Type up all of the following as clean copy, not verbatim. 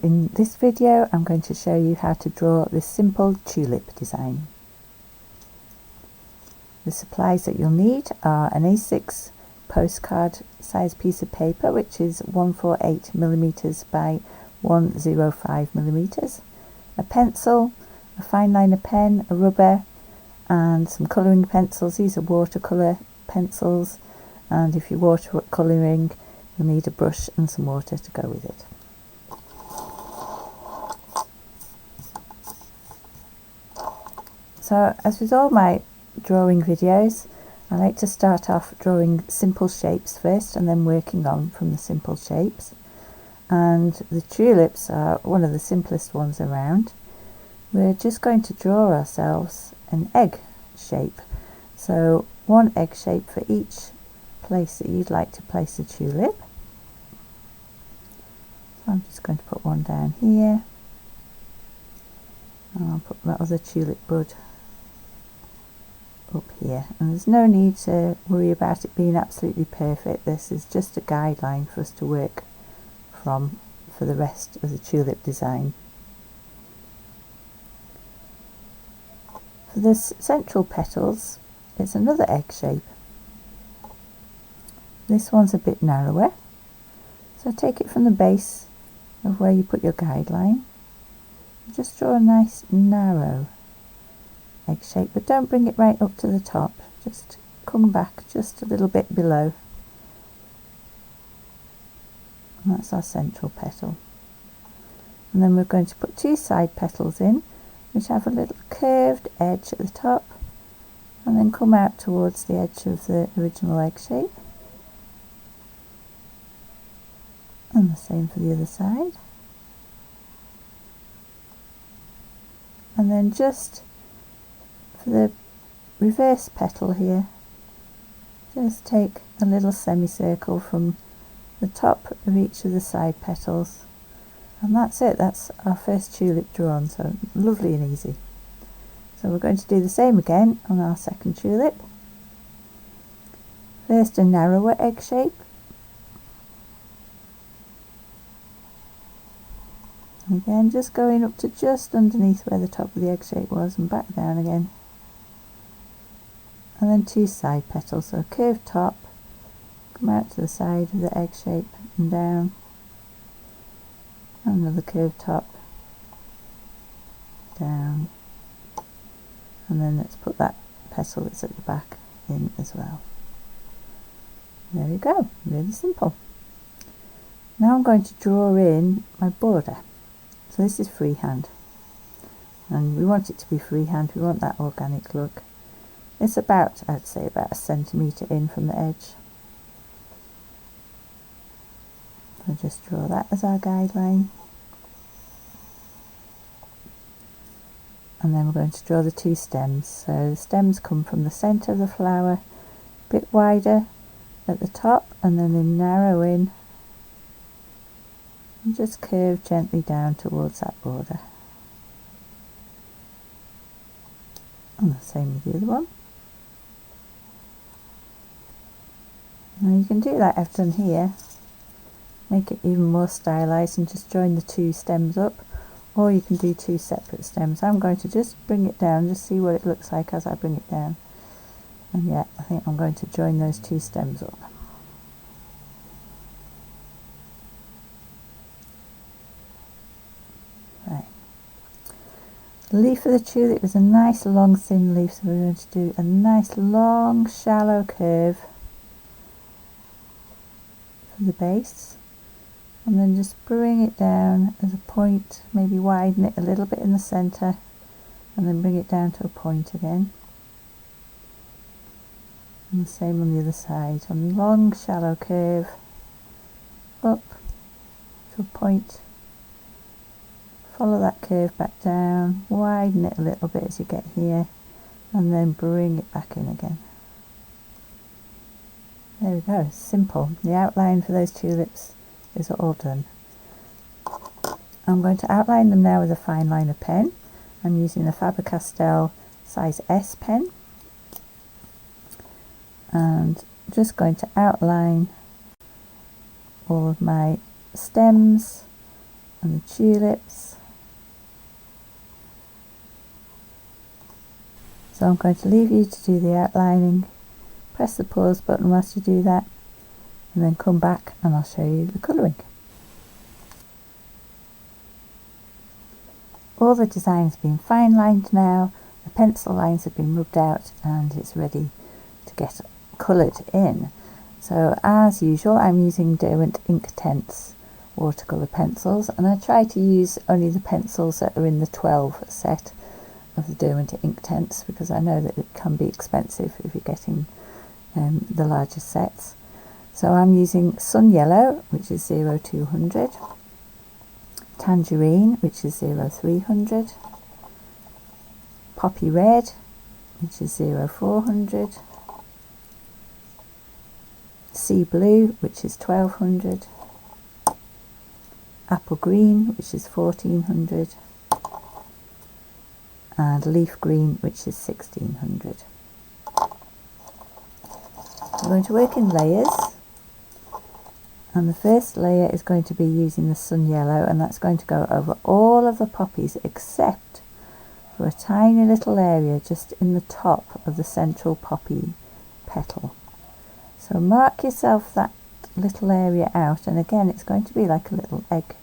and in this video I'm going to show you how to draw this simple tulip design. The supplies that you'll need are an A6 postcard size piece of paper, which is 148mm by 105mm, a pencil, a Fineliner pen, a rubber, and some colouring pencils. These are watercolour pencils, and if you're watercolouring you'll need a brush and some water to go with it. So, as with all my drawing videos, I like to start off drawing simple shapes first and then working on from the simple shapes. And the tulips are one of the simplest ones around. We're just going to draw ourselves an egg shape. So one egg shape for each place that you'd like to place a tulip. So I'm just going to put one down here. And I'll put my other tulip bud up here, and there's no need to worry about it being absolutely perfect. This is just a guideline for us to work from for the rest of the tulip design. For the central petals, it's another egg shape. This one's a bit narrower, so take it from the base of where you put your guideline. Just draw a nice narrow egg shape, but don't bring it right up to the top, just come back just a little bit below, and that's our central petal. And then we're going to put two side petals in, which have a little curved edge at the top and then come out towards the edge of the original egg shape, and the same for the other side. And then just for the reverse petal here, just take a little semicircle from the top of each of the side petals, and that's it. That's our first tulip drawn, so lovely and easy. So we're going to do the same again on our second tulip. First a narrower egg shape, and again just going up to just underneath where the top of the egg shape was and back down again. And then two side petals, so a curved top, come out to the side of the egg shape and down, another curved top, down, and then let's put that petal that's at the back in as well. There we go, really simple. Now I'm going to draw in my border. So this is freehand, and we want it to be freehand, we want that organic look. It's about, I'd say, about 1 centimetre in from the edge. So just draw that as our guideline. And then we're going to draw the two stems. So the stems come from the centre of the flower, a bit wider at the top, and then they narrow in and just curve gently down towards that border. And the same with the other one. Now you can do like I've done here, make it even more stylised and just join the two stems up, or you can do two separate stems. I'm going to just bring it down, just see what it looks like as I bring it down. And yeah, I think I'm going to join those two stems up. Right. The leaf of the tulip is a nice long thin leaf, so we're going to do a nice long shallow curve the base, and then just bring it down as a point, maybe widen it a little bit in the centre, and then bring it down to a point again, and the same on the other side. On a long shallow curve up to a point, follow that curve back down, widen it a little bit as you get here, and then bring it back in again. There we go, simple. The outline for those tulips is all done. I'm going to outline them now with a Fineliner pen. I'm using a Faber Castell size S pen, and just going to outline all of my stems and the tulips. So I'm going to leave you to do the outlining. Press the pause button whilst you do that, and then come back and I'll show you the colouring. All the design's been fine lined now, the pencil lines have been rubbed out and it's ready to get coloured in. So as usual, I'm using Derwent Inktense watercolour pencils, and I try to use only the pencils that are in the 12 set of the Derwent Inktense, because I know that it can be expensive if you're getting the larger sets. So I'm using Sun Yellow, which is 0200, Tangerine, which is 0300, Poppy Red, which is 0400, Sea Blue, which is 1200, Apple Green, which is 1400, and Leaf Green, which is 1600. I'm going to work in layers, and the first layer is going to be using the Sun Yellow, and that's going to go over all of the poppies except for a tiny little area just in the top of the central poppy petal. So mark yourself that little area out, and again it's going to be like a little egg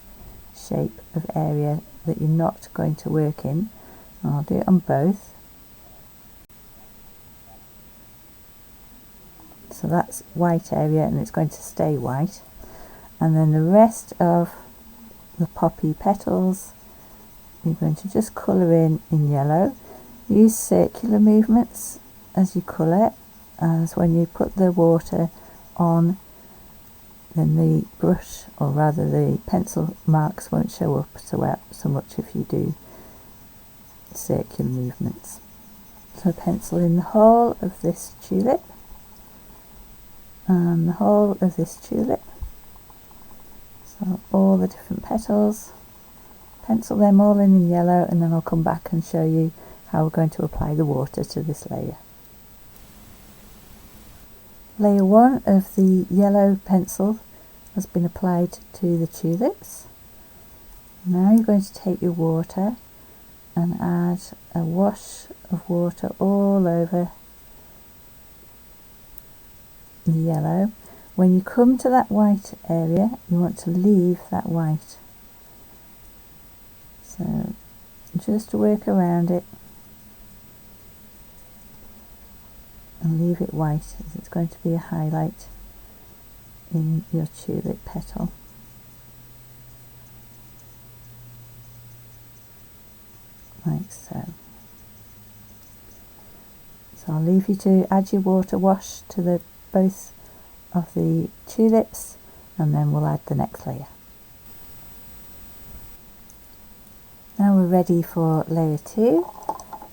shape of area that you're not going to work in. I'll do it on both. So that's white area, and it's going to stay white, and then the rest of the poppy petals you're going to just colour in yellow. Use circular movements as you colour, as when you put the water on, then the brush, or rather the pencil marks, won't show up so much if you do circular movements. So pencil in the whole of this tulip and the whole of this tulip, so all the different petals, pencil them all in yellow, and then I'll come back and show you how we're going to apply the water to this layer. Layer 1 of the yellow pencil has been applied to the tulips. Now you're going to take your water and add a wash of water all over the yellow. When you come to that white area, you want to leave that white. So just work around it and leave it white, as it's going to be a highlight in your tulip petal. Like so. So I'll leave you to add your water wash to both of the tulips, and then we'll add the next layer. Now we're ready for layer 2.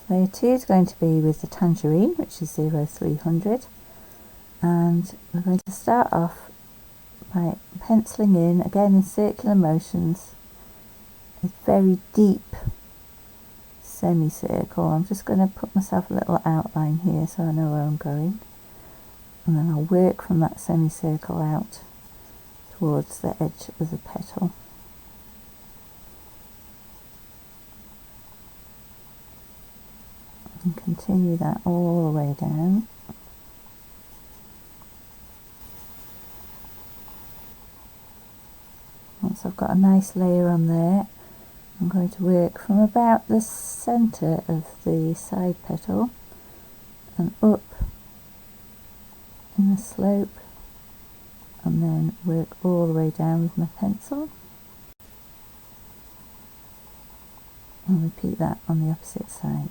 Layer 2 is going to be with the Tangerine, which is 0300, and we're going to start off by penciling in, again in circular motions, a very deep semicircle. I'm just going to put myself a little outline here so I know where I'm going, and then I'll work from that semicircle out towards the edge of the petal. And continue that all the way down. Once I've got a nice layer on there, I'm going to work from about the centre of the side petal and up in a slope, and then work all the way down with my pencil, and repeat that on the opposite side.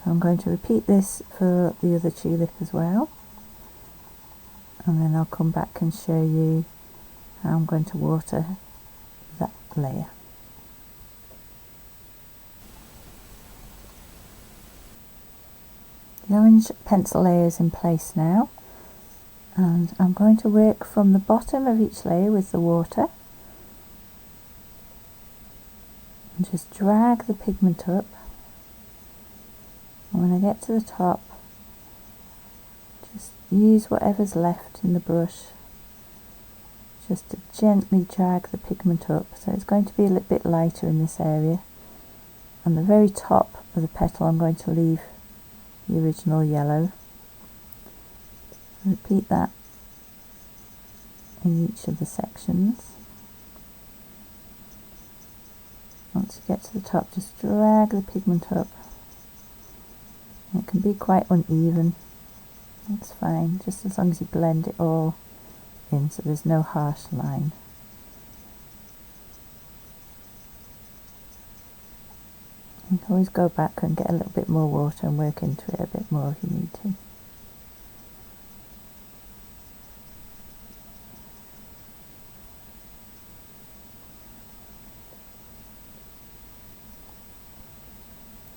I'm going to repeat this for the other tulip as well, and then I'll come back and show you how I'm going to water that layer. The orange pencil layer is in place now, and I'm going to work from the bottom of each layer with the water and just drag the pigment up. And when I get to the top, just use whatever's left in the brush just to gently drag the pigment up. So it's going to be a little bit lighter in this area. On the very top of the petal I'm going to leave the original yellow. Repeat that in each of the sections. Once you get to the top, just drag the pigment up. It can be quite uneven, that's fine, just as long as you blend it all in so there's no harsh line. You can always go back and get a little bit more water and work into it a bit more if you need to.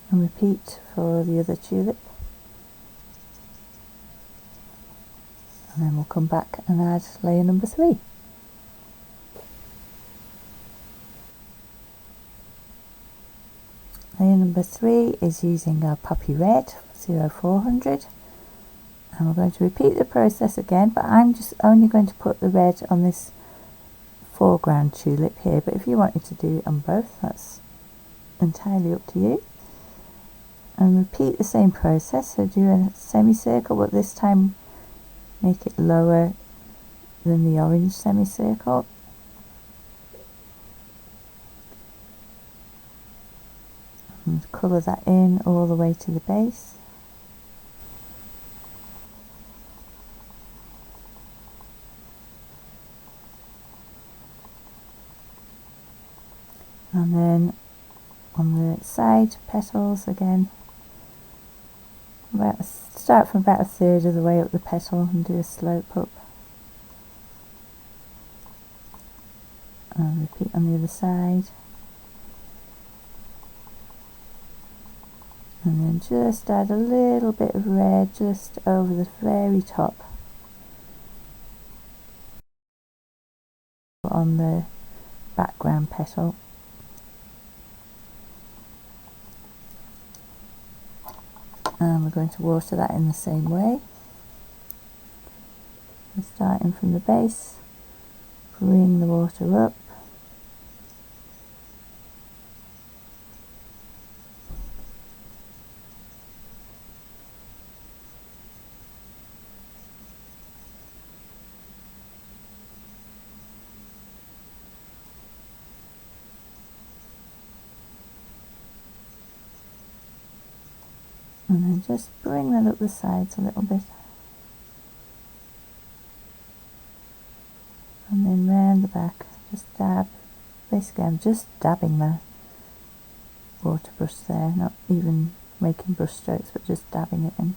And repeat for the other tulip. And then we'll come back and add layer number 3. Layer number 3 is using our Poppy Red 0400, and we're going to repeat the process again, but I'm just only going to put the red on this foreground tulip here, but if you wanted to do it on both, that's entirely up to you. And repeat the same process, so do a semicircle, but this time make it lower than the orange semicircle. And colour that in all the way to the base. And then on the side petals again, start from about a third of the way up the petal and do a slope up. And repeat on the other side. And then just add a little bit of red just over the very top on the background petal. And we're going to water that in the same way. And starting from the base, bring the water up. And then just bring that up the sides a little bit. And then round the back, just dab. Basically I'm just dabbing the water brush there, not even making brush strokes, but just dabbing it in.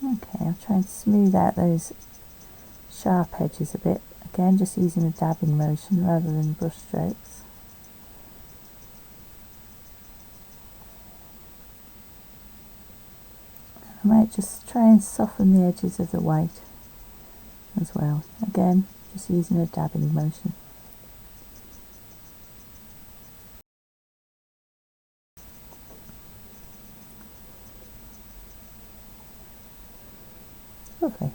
Okay, I'll try and smooth out those sharp edges a bit. Again, just using a dabbing motion rather than brush strokes. I might just try and soften the edges of the white as well. Again, just using a dabbing motion. Lovely.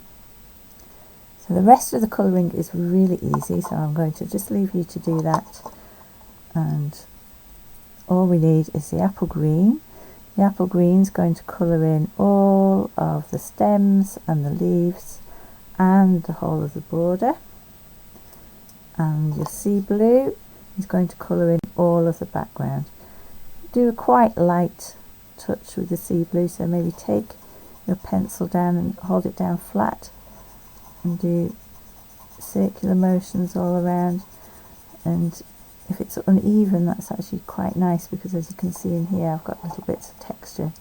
So the rest of the colouring is really easy, so I'm going to just leave you to do that. And all we need is the apple green. The apple green is going to colour in all of the stems and the leaves and the whole of the border. And your sea blue is going to colour in all of the background. Do a quite light touch with the sea blue, so maybe take your pencil down and hold it down flat and do circular motions all around. And if it's uneven, that's actually quite nice, because as you can see in here I've got little bits of texture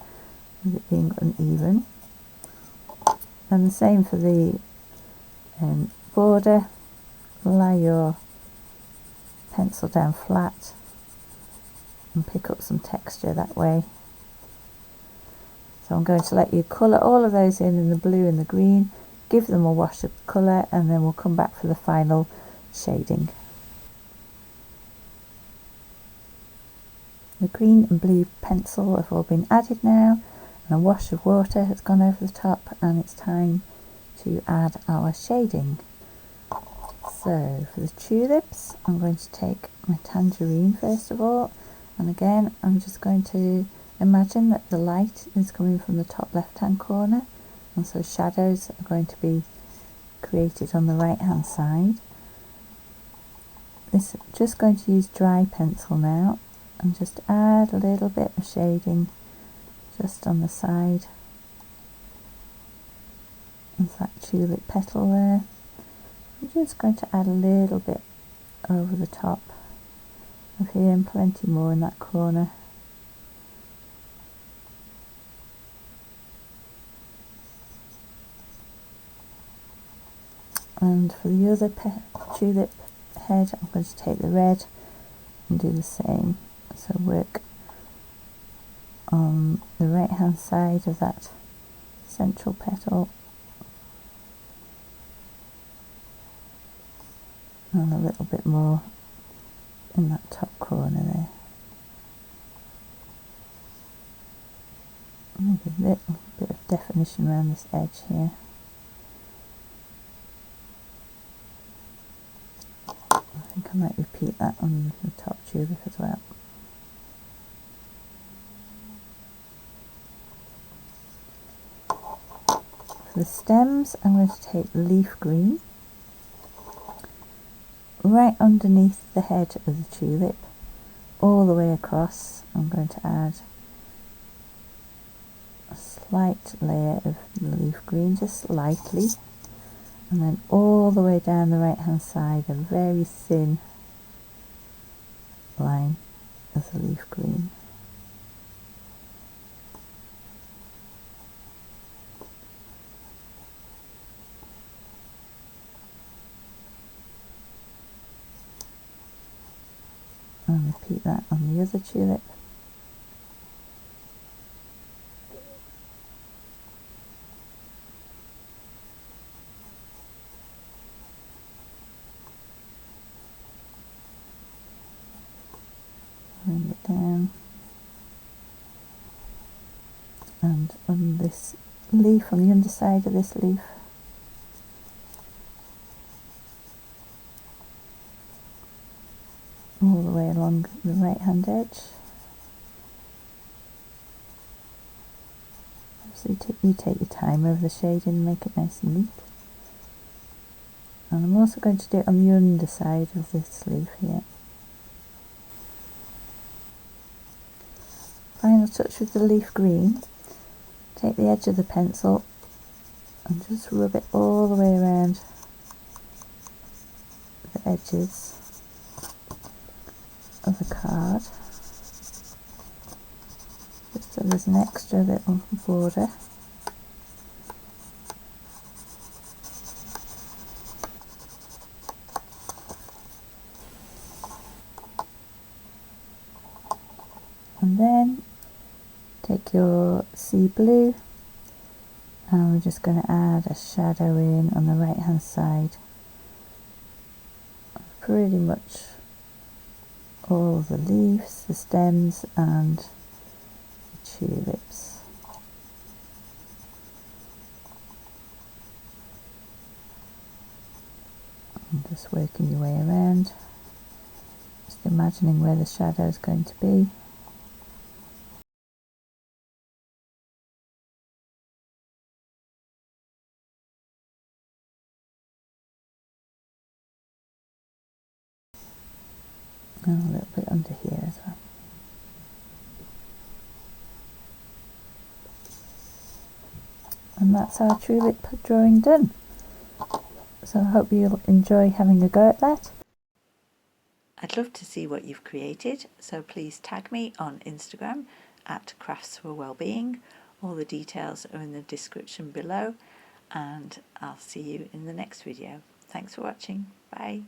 with it being uneven. And the same for the border. Lay your pencil down flat and pick up some texture that way. So I'm going to let you colour all of those in the blue and the green, give them a wash of colour, and then we'll come back for the final shading. The green and blue pencil have all been added now, And a wash of water has gone over the top, and it's time to add our shading. So for the tulips, I'm going to take my tangerine first of all, and again I'm just going to imagine that the light is coming from the top left hand corner, and so shadows are going to be created on the right hand side. This just going to use dry pencil now and just add a little bit of shading just on the side. There's that tulip petal there. I'm just going to add a little bit over the top of here and plenty more in that corner. And for the other tulip head, I'm going to take the red and do the same. So work on the right hand side of that central petal, and a little bit more in that top corner there. Maybe a little bit of definition around this edge here. I think I might repeat that on the top tulip as well. For the stems, I'm going to take leaf green. Right underneath the head of the tulip, all the way across, I'm going to add a slight layer of the leaf green, just slightly, and then all the way down the right hand side a very thin line of the leaf green. And repeat that on the other tulip. Bring it down. And on this leaf, on the underside of this leaf, all the way along the right hand edge. So you take your time over the shading and make it nice and neat. And I'm also going to do it on the underside of this leaf here. Final touch with the leaf green. Take the edge of the pencil and just rub it all the way around the edges of the card, just so there's an extra little border. And then take your sea blue, and we're just going to add a shadow in on the right hand side, pretty much all the leaves, the stems and the tulips. And just working your way around, just imagining where the shadow is going to be. And a little bit under here as well. And that's our tulip drawing done. So I hope you'll enjoy having a go at that. I'd love to see what you've created, so please tag me on Instagram at Crafts for Wellbeing. All the details are in the description below, and I'll see you in the next video. Thanks for watching. Bye.